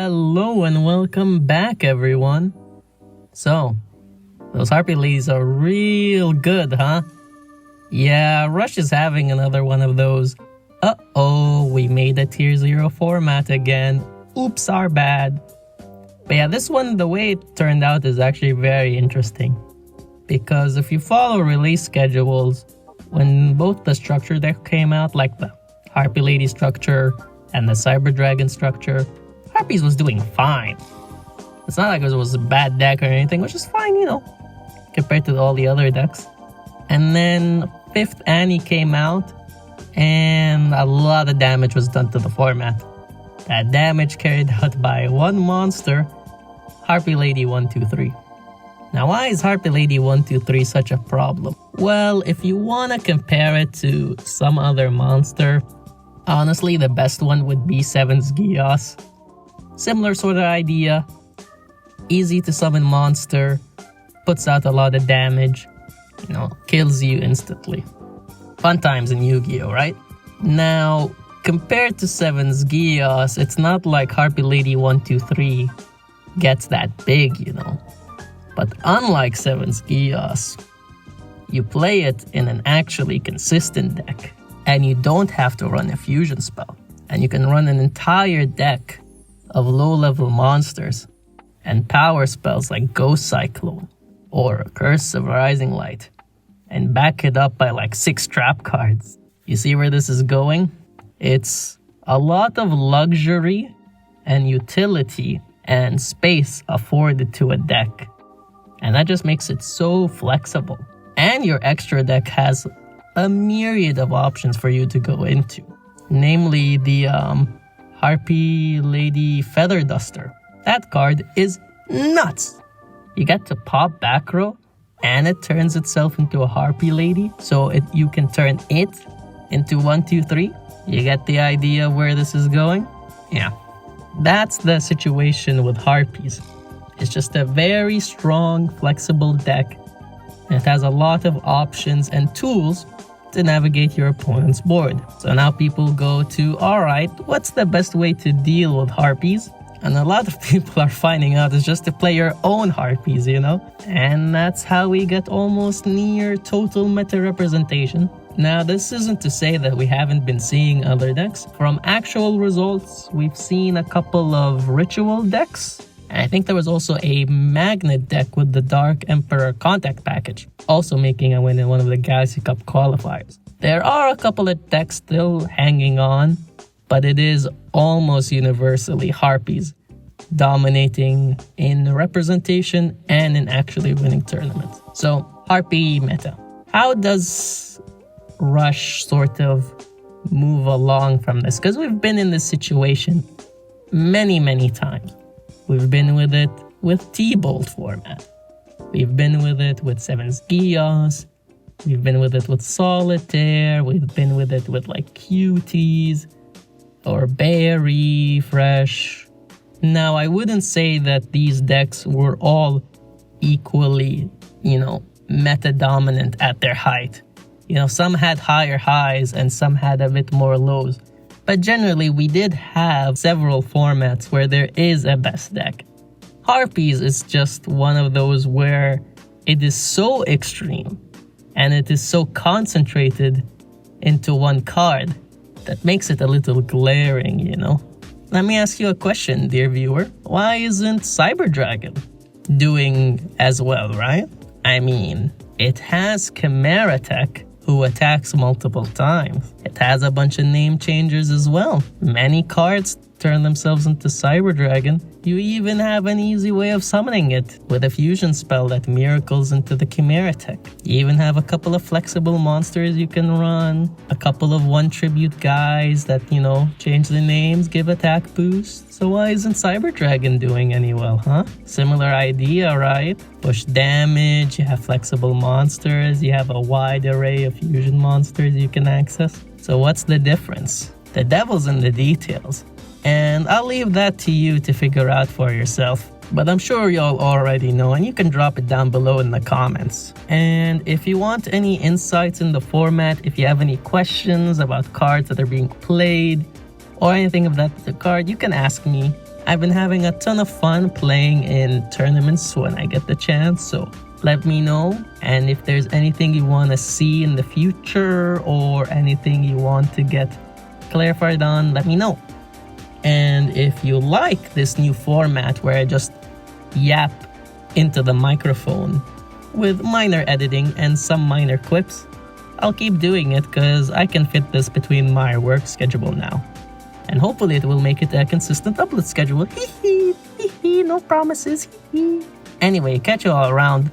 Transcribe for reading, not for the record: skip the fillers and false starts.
Hello and welcome back, everyone. So, those Harpie ladies are real good, huh? Yeah, Rush is having another one of those. Uh-oh, we made a tier 0 format again. Oops, our bad. But yeah, this one, the way it turned out is actually very interesting. Because if you follow release schedules, when both the structure deck came out, like the Harpie Lady structure and the Cyber Dragon structure, Harpies was doing fine. It's not like it was a bad deck or anything, which is fine, compared to all the other decks. And then 5th Annie came out, and a lot of damage was done to the format. That damage carried out by one monster, Harpie Lady 123. Now, why is Harpie Lady 123 such a problem? Well, if you want to compare it to some other monster, honestly, the best one would be 7's Geass. Similar sort of idea. Easy to summon monster, puts out a lot of damage, kills you instantly. Fun times in Yu-Gi-Oh, right? Now, compared to 7's Geass, it's not like Harpie Lady 123 gets that big, But unlike 7's Geass, you play it in an actually consistent deck, and you don't have to run a fusion spell. And you can run an entire deck of low-level monsters and power spells like Ghost Cyclone or Curse of Rising Light, and back it up by like 6 trap cards. You see where this is going? It's a lot of luxury and utility and space afforded to a deck. And that just makes it so flexible. And your extra deck has a myriad of options for you to go into. Namely the Harpie Lady Feather Duster. That card is nuts! You get to pop back row, and it turns itself into a Harpie Lady, so you can turn it into 123. You get the idea where this is going? Yeah. That's the situation with Harpies. It's just a very strong, flexible deck. And it has a lot of options and tools to navigate your opponent's board. So now people go to, alright, what's the best way to deal with Harpies? And a lot of people are finding out is just to play your own Harpies, And that's how we get almost near total meta representation. Now, this isn't to say that we haven't been seeing other decks. From actual results, we've seen a couple of ritual decks. And I think there was also a magnet deck with the Dark Emperor Contact package, also making a win in one of the Galaxy Cup qualifiers. There are a couple of decks still hanging on, but it is almost universally Harpies dominating in representation and in actually winning tournaments. So, Harpie meta. How does Rush sort of move along from this? Because we've been in this situation many, many times. We've been with it with T-Bolt format. We've been with it with 7's Geass. We've been with it with Solitaire. We've been with it with like Cuties or Berry, Fresh. Now, I wouldn't say that these decks were all equally, meta dominant at their height. Some had higher highs and some had a bit more lows. But generally, we did have several formats where there is a best deck. Harpies is just one of those where it is so extreme and it is so concentrated into one card that makes it a little glaring, Let me ask you a question, dear viewer. Why isn't Cyber Dragon doing as well, right? I mean, it has Chimera Tech, who attacks multiple times. It has a bunch of name changers as well. Many cards turn themselves into Cyber Dragon. You even have an easy way of summoning it with a fusion spell that miracles into the Chimera Tech. You even have a couple of flexible monsters you can run, a couple of 1 tribute guys that, change the names, give attack boost. So why isn't Cyber Dragon doing any well, huh? Similar idea, right? Push damage, you have flexible monsters, you have a wide array of fusion monsters you can access. So what's the difference? The devil's in the details. And I'll leave that to you to figure out for yourself. But I'm sure y'all already know, and you can drop it down below in the comments. And if you want any insights in the format, if you have any questions about cards that are being played, or anything of that card, you can ask me. I've been having a ton of fun playing in tournaments when I get the chance, so let me know. And if there's anything you want to see in the future or anything you want to get clarified on, let me know. And if you like this new format where I just yap into the microphone with minor editing and some minor clips, I'll keep doing it because I can fit this between my work schedule now. And hopefully it will make it a consistent upload schedule. Hee hee, no promises, hee hee. Anyway, catch you all around.